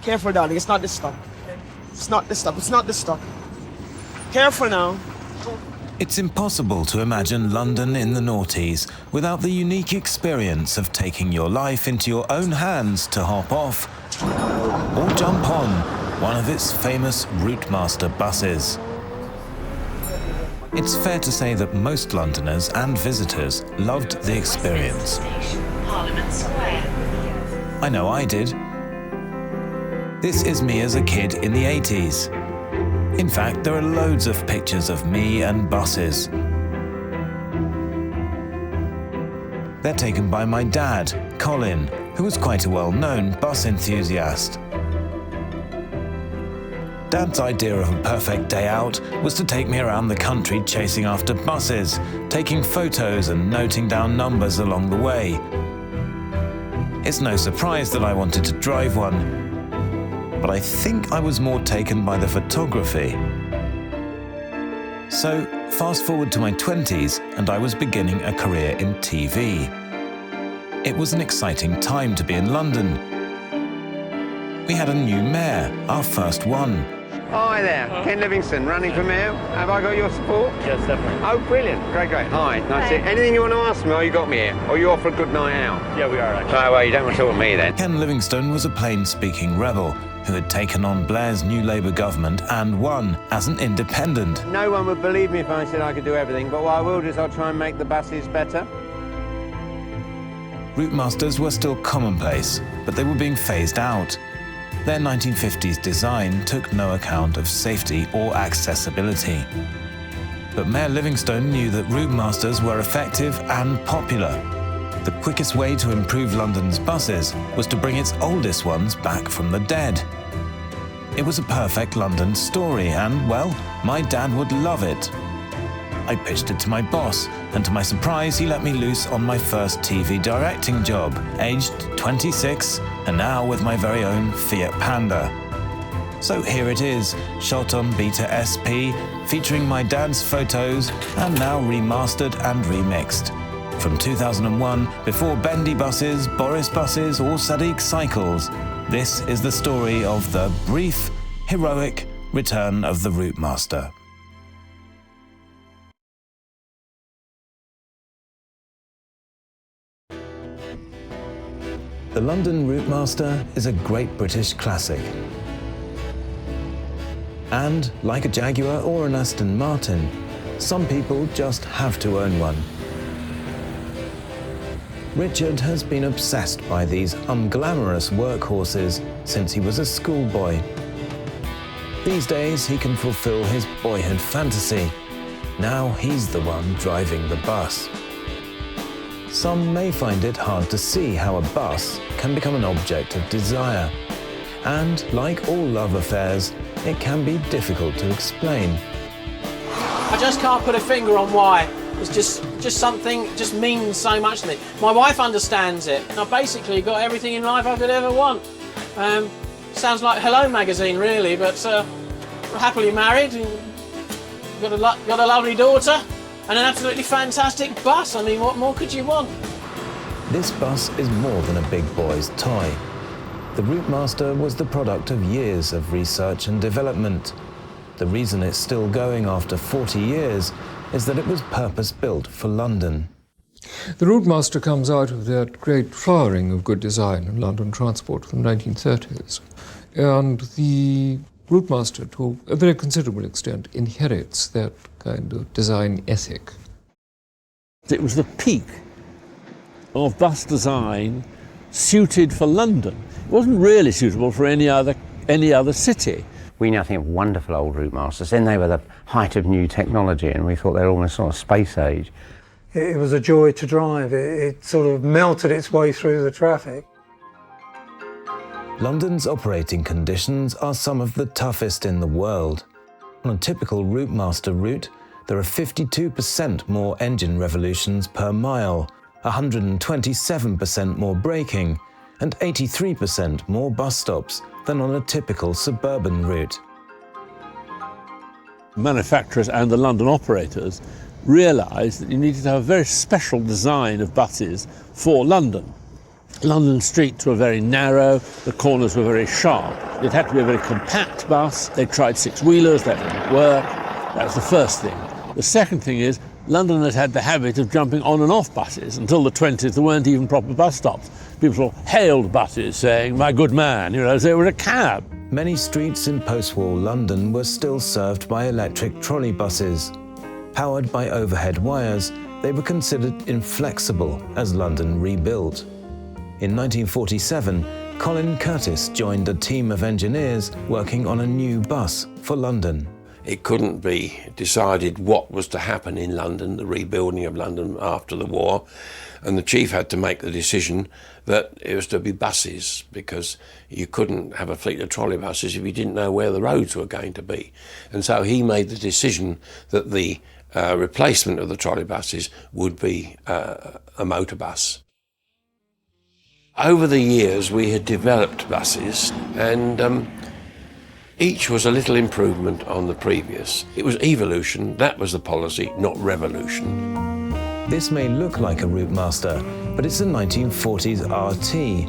Careful, darling. It's not this stop. It's not this stop. It's not this stop. Careful now. It's impossible to imagine London in the noughties without the unique experience of taking your life into your own hands to hop off or jump on one of its famous Routemaster buses. It's fair to say that most Londoners and visitors loved the experience. I know I did. This is me as a kid in the 80s. In fact, there are loads of pictures of me and buses. They're taken by my dad, Colin, who was quite a well-known bus enthusiast. Dad's idea of a perfect day out was to take me around the country chasing after buses, taking photos and noting down numbers along the way. It's no surprise that I wanted to drive one, but I think I was more taken by the photography. So, fast forward to my 20s, and I was beginning a career in TV. It was an exciting time to be in London. We had a new mayor, our first one. Hi there, Ken Livingstone, running for mayor. Have I got your support? Yes, definitely. Oh, brilliant. Great. Hi, nice to see you. Anything you want to ask me, or you got me here? Or you off for a good night out? Yeah, we are, actually. Oh, well, you don't want to talk to me then. Ken Livingstone was a plain-speaking rebel who had taken on Blair's new Labour government and won as an independent. No one would believe me if I said I could do everything, but what I will do is I'll try and make the buses better. Routemasters were still commonplace, but they were being phased out. Their 1950s design took no account of safety or accessibility. But Mayor Livingstone knew that Routemasters were effective and popular. The quickest way to improve London's buses was to bring its oldest ones back from the dead. It was a perfect London story and, well, my dad would love it. I pitched it to my boss, and to my surprise, he let me loose on my first TV directing job, aged 26, and now with my very own Fiat Panda. So here it is, shot on Beta SP, featuring my dad's photos, and now remastered and remixed. From 2001, before bendy buses, Boris buses, or Sadiq cycles, this is the story of the brief, heroic return of the Routemaster. The London Routemaster is a great British classic. And, like a Jaguar or an Aston Martin, some people just have to own one. Richard has been obsessed by these unglamorous workhorses since he was a schoolboy. These days, he can fulfill his boyhood fantasy. Now he's the one driving the bus. Some may find it hard to see how a bus can become an object of desire. And, like all love affairs, it can be difficult to explain. I just can't put a finger on why. It's just something, just means so much to me. My wife understands it. I've basically got everything in life I could ever want. Sounds like Hello magazine, really, but we're happily married, and got a lovely daughter, and an absolutely fantastic bus. I mean, what more could you want? This bus is more than a big boy's toy. The Routemaster was the product of years of research and development. The reason it's still going after 40 years is that it was purpose-built for London. The Routemaster comes out of that great flowering of good design in London transport from the 1930s. And the Routemaster, to a very considerable extent, inherits that kind of design ethic. It was the peak of bus design suited for London. It wasn't really suitable for any other city. We now think of wonderful old Routemasters. Then they were the height of new technology, and we thought they were almost sort of space age. It was a joy to drive. It sort of melted its way through the traffic. London's operating conditions are some of the toughest in the world. On a typical Routemaster route, there are 52% more engine revolutions per mile, 127% more braking, and 83% more bus stops than on a typical suburban route. Manufacturers and the London operators realised that you needed to have a very special design of buses for London. London streets were very narrow, the corners were very sharp, It had to be a very compact bus. They tried six-wheelers, that didn't work. That was the first thing. The second thing is, London had the habit of jumping on and off buses. Until the 20s, there weren't even proper bus stops. People hailed buses saying, "My good man," as they were a cab. Many streets in post-war London were still served by electric trolley buses. Powered by overhead wires, they were considered inflexible as London rebuilt. In 1947, Colin Curtis joined a team of engineers working on a new bus for London. It couldn't be decided what was to happen in London, the rebuilding of London after the war, and the chief had to make the decision that it was to be buses, because you couldn't have a fleet of trolley buses if you didn't know where the roads were going to be. And so he made the decision that the replacement of the trolley buses would be a motor bus. Over the years we had developed buses, and each was a little improvement on the previous. It was evolution, that was the policy, not revolution. This may look like a Routemaster, but it's a 1940s RT.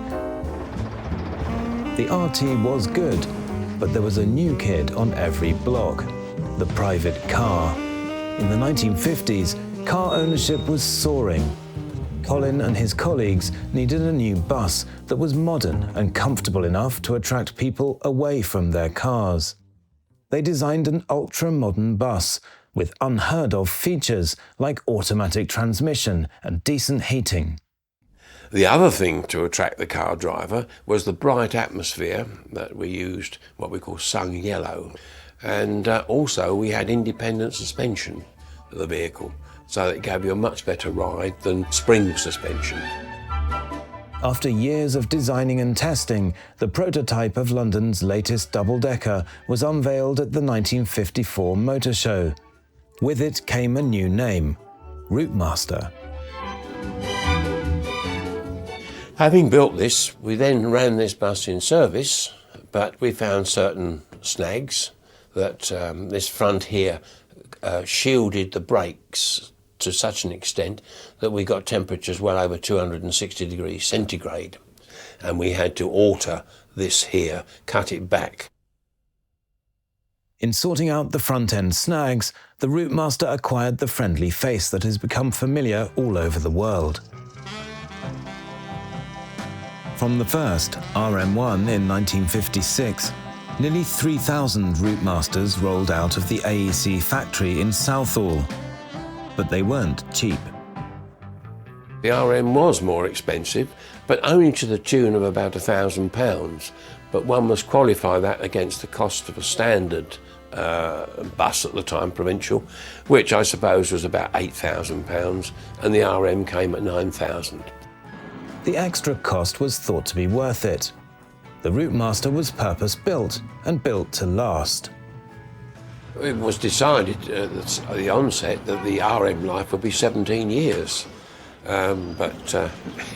The RT was good, but there was a new kid on every block, the private car. In the 1950s, car ownership was soaring. Colin and his colleagues needed a new bus that was modern and comfortable enough to attract people away from their cars. They designed an ultra-modern bus with unheard-of features like automatic transmission and decent heating. The other thing to attract the car driver was the bright atmosphere that we used, what we call sung yellow. And also we had independent suspension of the vehicle, so that it gave you a much better ride than spring suspension. After years of designing and testing, the prototype of London's latest double-decker was unveiled at the 1954 Motor Show. With it came a new name, Routemaster. Having built this, we then ran this bus in service, but we found certain snags that this front here shielded the brakes to such an extent that we got temperatures well over 260 degrees centigrade, and we had to alter this here, cut it back. In sorting out the front-end snags, the Routemaster acquired the friendly face that has become familiar all over the world. From the first, RM1 in 1956, nearly 3,000 Routemasters rolled out of the AEC factory in Southall, but they weren't cheap. The RM was more expensive, but only to the tune of about £1,000, but one must qualify that against the cost of a standard bus at the time, provincial, which I suppose was about £8,000, and the RM came at £9,000. The extra cost was thought to be worth it. The Routemaster was purpose-built and built to last. It was decided at the onset that the RM life would be 17 years, but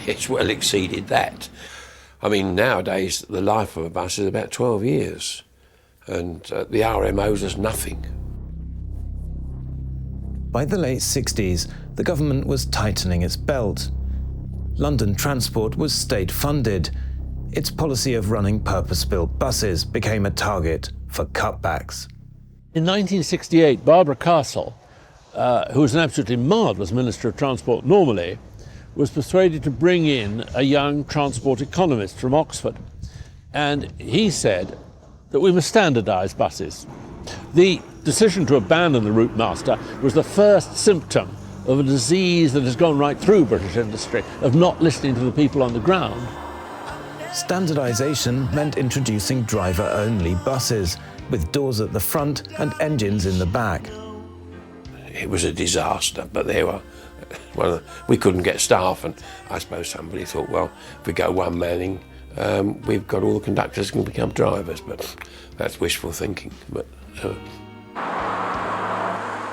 it's well exceeded that. I mean, nowadays the life of a bus is about 12 years, and the RM owes us nothing. By the late 60s, the government was tightening its belt. London Transport was state-funded. Its policy of running purpose-built buses became a target for cutbacks. In 1968, Barbara Castle, who was an absolutely marvellous Minister of Transport normally, was persuaded to bring in a young transport economist from Oxford. And he said that we must standardise buses. The decision to abandon the Routemaster was the first symptom of a disease that has gone right through British industry, of not listening to the people on the ground. Standardisation meant introducing driver-only buses, with doors at the front and engines in the back. It was a disaster, but they were, we couldn't get staff, and I suppose somebody thought, well, if we go one manning, we've got all the conductors can become drivers, but that's wishful thinking. But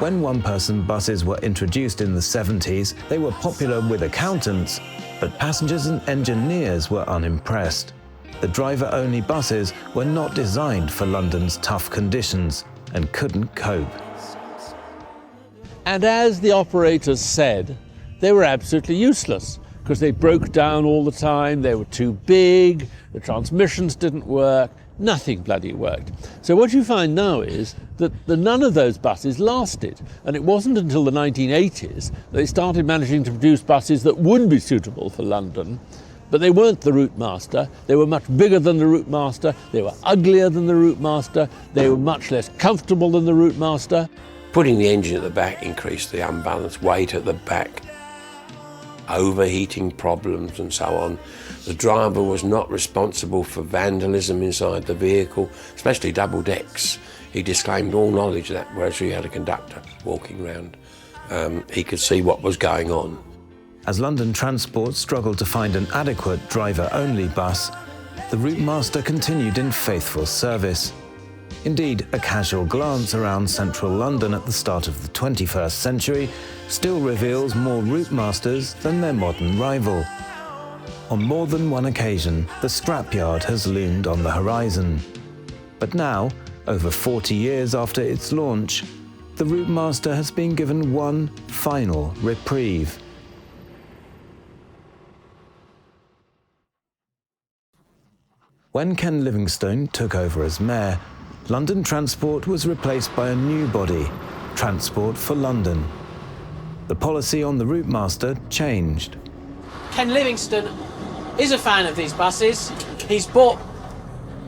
When one-person buses were introduced in the 70s, they were popular with accountants, but passengers and engineers were unimpressed. The driver-only buses were not designed for London's tough conditions and couldn't cope. And as the operators said, they were absolutely useless because they broke down all the time, they were too big, the transmissions didn't work, Nothing bloody worked. So what you find now is that none of those buses lasted. And it wasn't until the 1980s that they started managing to produce buses that would be suitable for London. But they weren't the Routemaster. They were much bigger than the Routemaster. They were uglier than the Routemaster. They were much less comfortable than the Routemaster. Putting the engine at the back increased the unbalanced weight at the back, overheating problems and so on. The driver was not responsible for vandalism inside the vehicle, especially double decks. He disclaimed all knowledge of that, whereas he had a conductor walking around. He could see what was going on. As London Transport struggled to find an adequate driver-only bus, the Routemaster continued in faithful service. Indeed, a casual glance around central London at the start of the 21st century still reveals more Routemasters than their modern rival. On more than one occasion, the scrapyard has loomed on the horizon. But now, over 40 years after its launch, the Routemaster has been given one final reprieve. When Ken Livingstone took over as mayor, London Transport was replaced by a new body, Transport for London. The policy on the Routemaster changed. Ken Livingstone is a fan of these buses. He's bought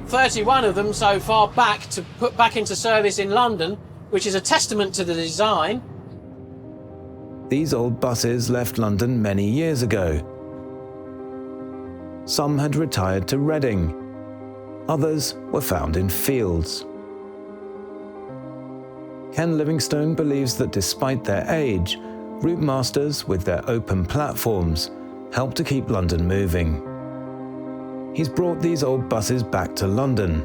31 of them so far back to put back into service in London, which is a testament to the design. These old buses left London many years ago. Some had retired to Reading. Others were found in fields. Ken Livingstone believes that despite their age, Routemasters, with their open platforms, help to keep London moving. He's brought these old buses back to London.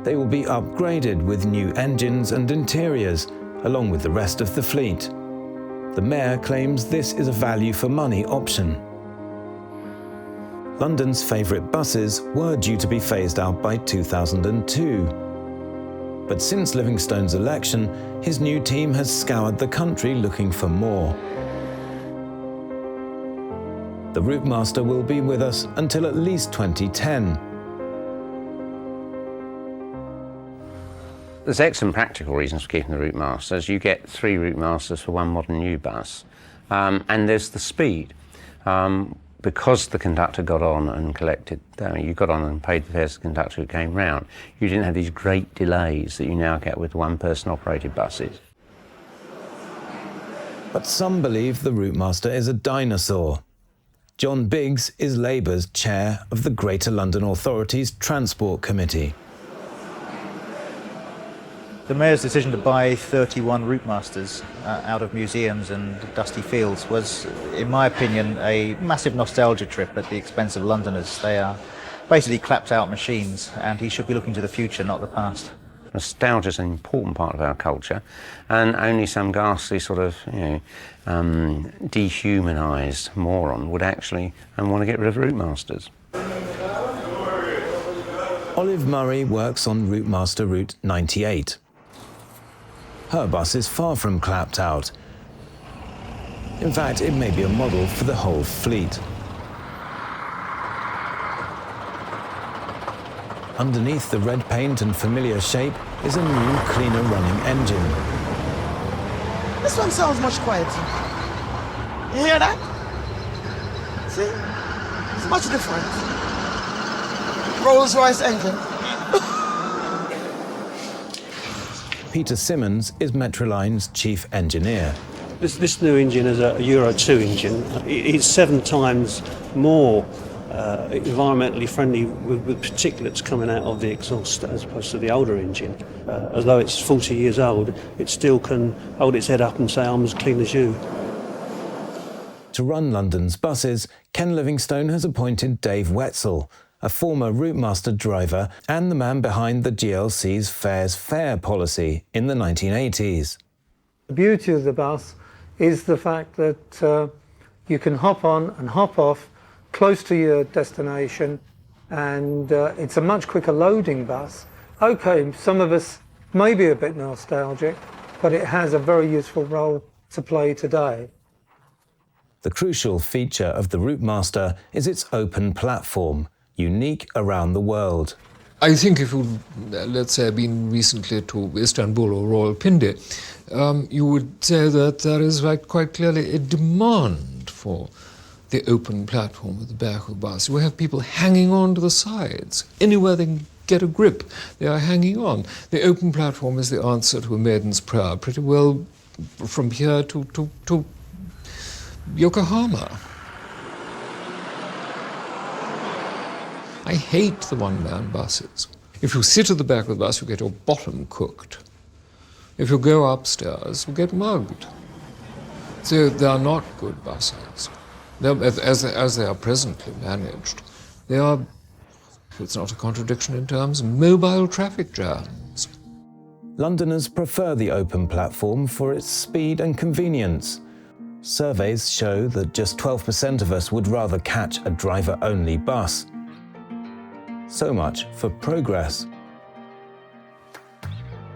They will be upgraded with new engines and interiors, along with the rest of the fleet. The mayor claims this is a value-for-money option. London's favourite buses were due to be phased out by 2002. But since Livingstone's election, his new team has scoured the country looking for more. The Routemaster will be with us until at least 2010. There's excellent practical reasons for keeping the Routemasters. You get 3 Routemasters for one modern new bus. And there's the speed. Because the conductor got on and collected, you got on and paid the fares to the conductor who came round, you didn't have these great delays that you now get with one-person operated buses. But some believe the Routemaster is a dinosaur. John Biggs is Labour's chair of the Greater London Authority's Transport Committee. The Mayor's decision to buy 31 Routemasters out of museums and dusty fields was, in my opinion, a massive nostalgia trip at the expense of Londoners. They are basically clapped out machines, and he should be looking to the future, not the past. Nostalgia is an important part of our culture, and only some ghastly sort of, dehumanised moron would actually want to get rid of Routemasters. Olive Murray works on Routemaster Route 98. Her bus is far from clapped out. In fact, it may be a model for the whole fleet. Underneath the red paint and familiar shape is a new, cleaner running engine. This one sounds much quieter. You hear that? See? It's much different. Rolls-Royce engine. Peter Simmons is Metroline's chief engineer. This new engine is a Euro 2 engine. It's 7 times more environmentally friendly with particulates coming out of the exhaust as opposed to the older engine. Although it's 40 years old, it still can hold its head up and say, I'm as clean as you. To run London's buses, Ken Livingstone has appointed Dave Wetzel, a former Routemaster driver and the man behind the GLC's fares fair policy in the 1980s. The beauty of the bus is the fact that you can hop on and hop off close to your destination, and it's a much quicker loading bus. Okay, some of us may be a bit nostalgic, but it has a very useful role to play today. The crucial feature of the Routemaster is its open platform, unique around the world. I think if you, let's say, been recently to Istanbul or Rawalpindi, you would say that there is quite clearly a demand for the open platform at the back of the bus. We have people hanging on to the sides. Anywhere they can get a grip, they are hanging on. The open platform is the answer to a maiden's prayer, pretty well from here to Yokohama. I hate the one-man buses. If you sit at the back of the bus, you get your bottom cooked. If you go upstairs, you get mugged. So they are not good buses. As they are presently managed, they are, if it's not a contradiction in terms, mobile traffic jams. Londoners prefer the open platform for its speed and convenience. Surveys show that just 12% of us would rather catch a driver-only bus. So much for progress.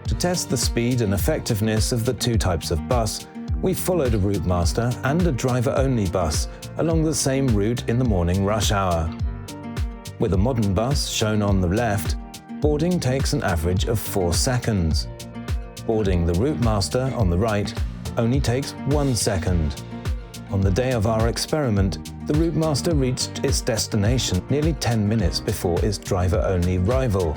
To test the speed and effectiveness of the two types of bus, we followed a Routemaster and a driver-only bus along the same route in the morning rush hour. With a modern bus shown on the left, boarding takes an average of 4 seconds. Boarding the Routemaster on the right only takes 1 second. On the day of our experiment, the Routemaster reached its destination nearly 10 minutes before its driver-only rival.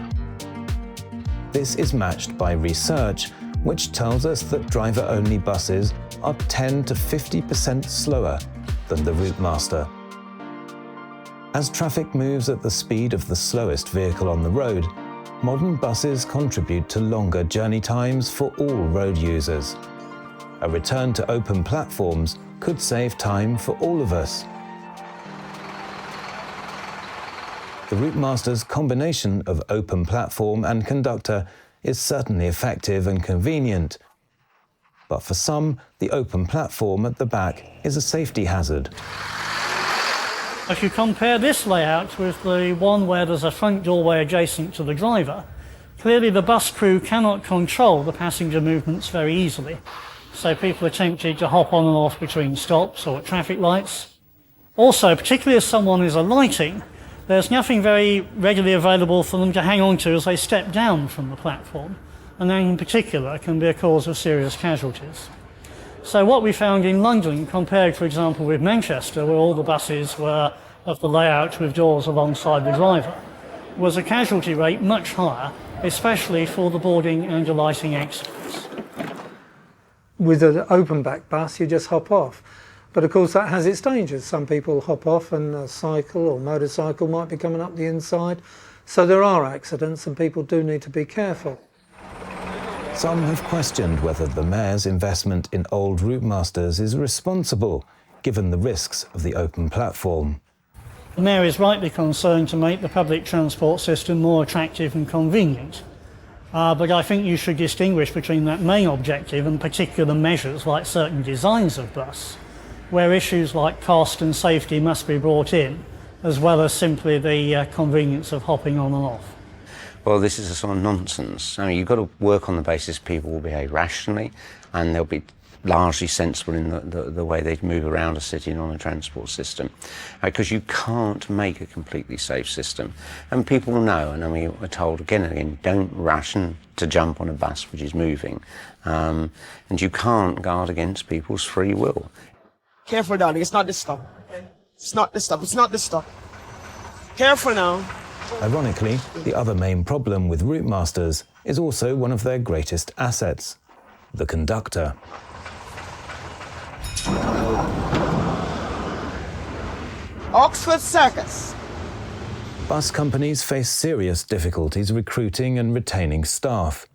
This is matched by research, which tells us that driver-only buses are 10 to 50% slower than the Routemaster. As traffic moves at the speed of the slowest vehicle on the road, modern buses contribute to longer journey times for all road users. A return to open platforms could save time for all of us. The Routemaster's combination of open platform and conductor is certainly effective and convenient. But for some, the open platform at the back is a safety hazard. If you compare this layout with the one where there's a front doorway adjacent to the driver, clearly the bus crew cannot control the passenger movements very easily. So people are tempted to hop on and off between stops or at traffic lights. Also, particularly as someone is alighting, there's nothing very readily available for them to hang on to as they step down from the platform, and that in particular can be a cause of serious casualties. So what we found in London, compared for example with Manchester, where all the buses were of the layout with doors alongside the driver, was a casualty rate much higher, especially for the boarding and alighting accidents. With an open back bus, you just hop off. But of course that has its dangers. Some people hop off and a cycle or motorcycle might be coming up the inside. So there are accidents and people do need to be careful. Some have questioned whether the Mayor's investment in old Routemasters is responsible, given the risks of the open platform. The Mayor is rightly concerned to make the public transport system more attractive and convenient. But I think you should distinguish between that main objective and particular measures like certain designs of bus, where issues like cost and safety must be brought in, as well as simply the convenience of hopping on and off. Well, this is a sort of nonsense. I mean, you've got to work on the basis people will behave rationally and they'll be largely sensible in the way they move around a city and on a transport system. Because you can't make a completely safe system. And people know, and I mean, we're told again and again, don't rush to jump on a bus which is moving. And you can't guard against people's free will. Careful, darling, it's not this stop. It's not this stop, it's not this stop. Careful now. Ironically, the other main problem with Routemasters is also one of their greatest assets, the conductor. Oxford Circus. Bus companies face serious difficulties recruiting and retaining staff.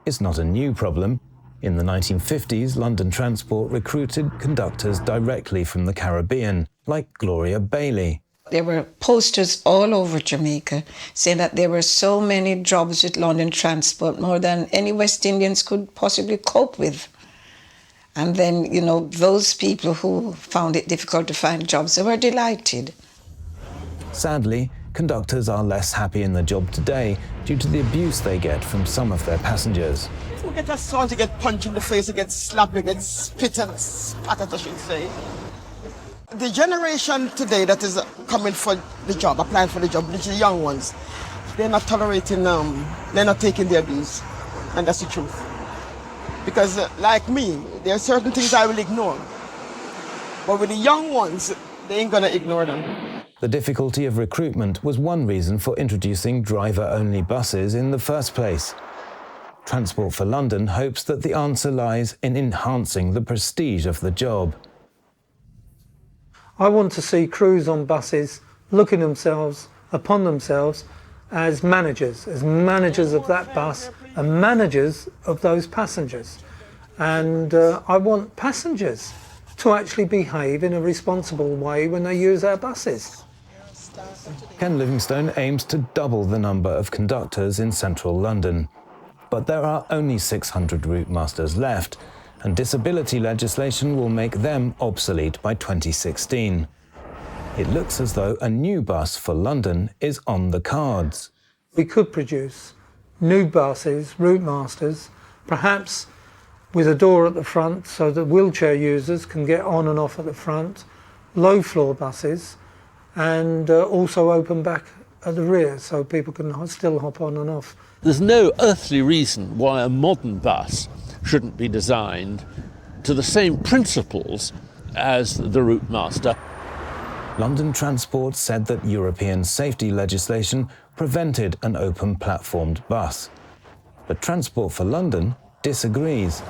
It's not a new problem. In the 1950s, London Transport recruited conductors directly from the Caribbean, like Gloria Bailey. There were posters all over Jamaica saying that there were so many jobs with London Transport, more than any West Indians could possibly cope with. And then, you know, those people who found it difficult to find jobs, they were delighted. Sadly, conductors are less happy in the job today due to the abuse they get from some of their passengers. You get a son to get punched in the face, you get slapped, you get spit and spat at, I should say. The generation today that is coming for the job, applying for the job, which is the young ones, they're not tolerating, they're not taking the abuse. And that's the truth. Because like me, there are certain things I will ignore. But with the young ones, they ain't gonna ignore them. The difficulty of recruitment was one reason for introducing driver-only buses in the first place. Transport for London hopes that the answer lies in enhancing the prestige of the job. I want to see crews on buses looking upon themselves as managers of that bus and managers of those passengers. And I want passengers to actually behave in a responsible way when they use our buses. Ken Livingstone aims to double the number of conductors in central London. But there are only 600 Routemasters left, and disability legislation will make them obsolete by 2016. It looks as though a new bus for London is on the cards. We could produce new buses, Routemasters, perhaps with a door at the front so that wheelchair users can get on and off at the front, low-floor buses, and also open back at the rear so people can still hop on and off. There's no earthly reason why a modern bus shouldn't be designed to the same principles as the Routemaster. London Transport said that European safety legislation prevented an open platformed bus. But Transport for London disagrees.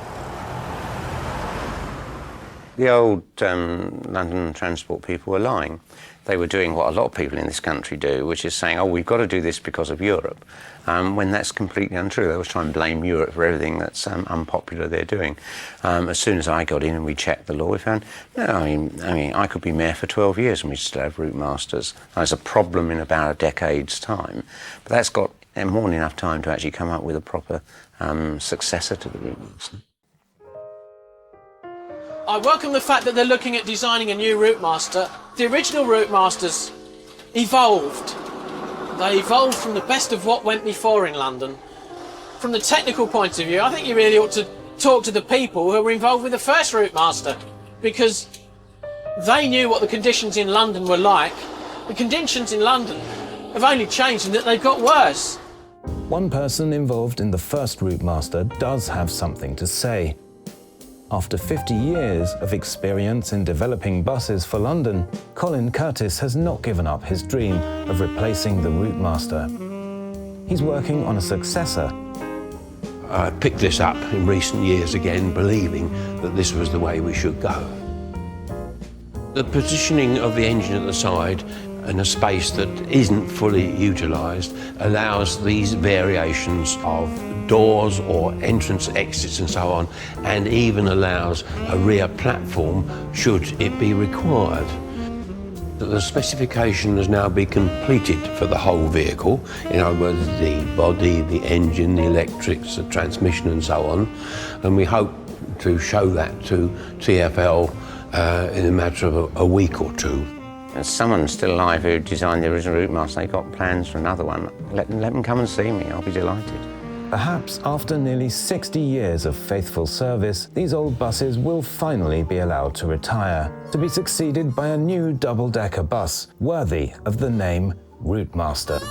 The old London Transport people were lying. They were doing what a lot of people in this country do, which is saying, oh, we've got to do this because of Europe, when that's completely untrue. They always try and blame Europe for everything that's unpopular they're doing. As soon as I got in and we checked the law, we found, no, I mean, I could be mayor for 12 years and we still have Routemasters. There's a problem in about a decade's time, but that's got more than enough time to actually come up with a proper successor to the Routemasters. I welcome the fact that they're looking at designing a new Routemaster. The original Routemasters evolved. They evolved from the best of what went before in London. From the technical point of view, I think you really ought to talk to the people who were involved with the first Routemaster, because they knew what the conditions in London were like. The conditions in London have only changed in that they've got worse. One person involved in the first Routemaster does have something to say. After 50 years of experience in developing buses for London, Colin Curtis has not given up his dream of replacing the Routemaster. He's working on a successor. I picked this up in recent years again, believing that this was the way we should go. The positioning of the engine at the side in a space that isn't fully utilised allows these variations of doors or entrance exits and so on, and even allows a rear platform should it be required. The specification has now been completed for the whole vehicle, in other words the body, the engine, the electrics, the transmission and so on, and we hope to show that to TfL in a matter of a week or two. There's someone still alive who designed the original Routemasters. They've got plans for another one. Let them come and see me, I'll be delighted. Perhaps after nearly 60 years of faithful service, these old buses will finally be allowed to retire, to be succeeded by a new double-decker bus worthy of the name Routemaster.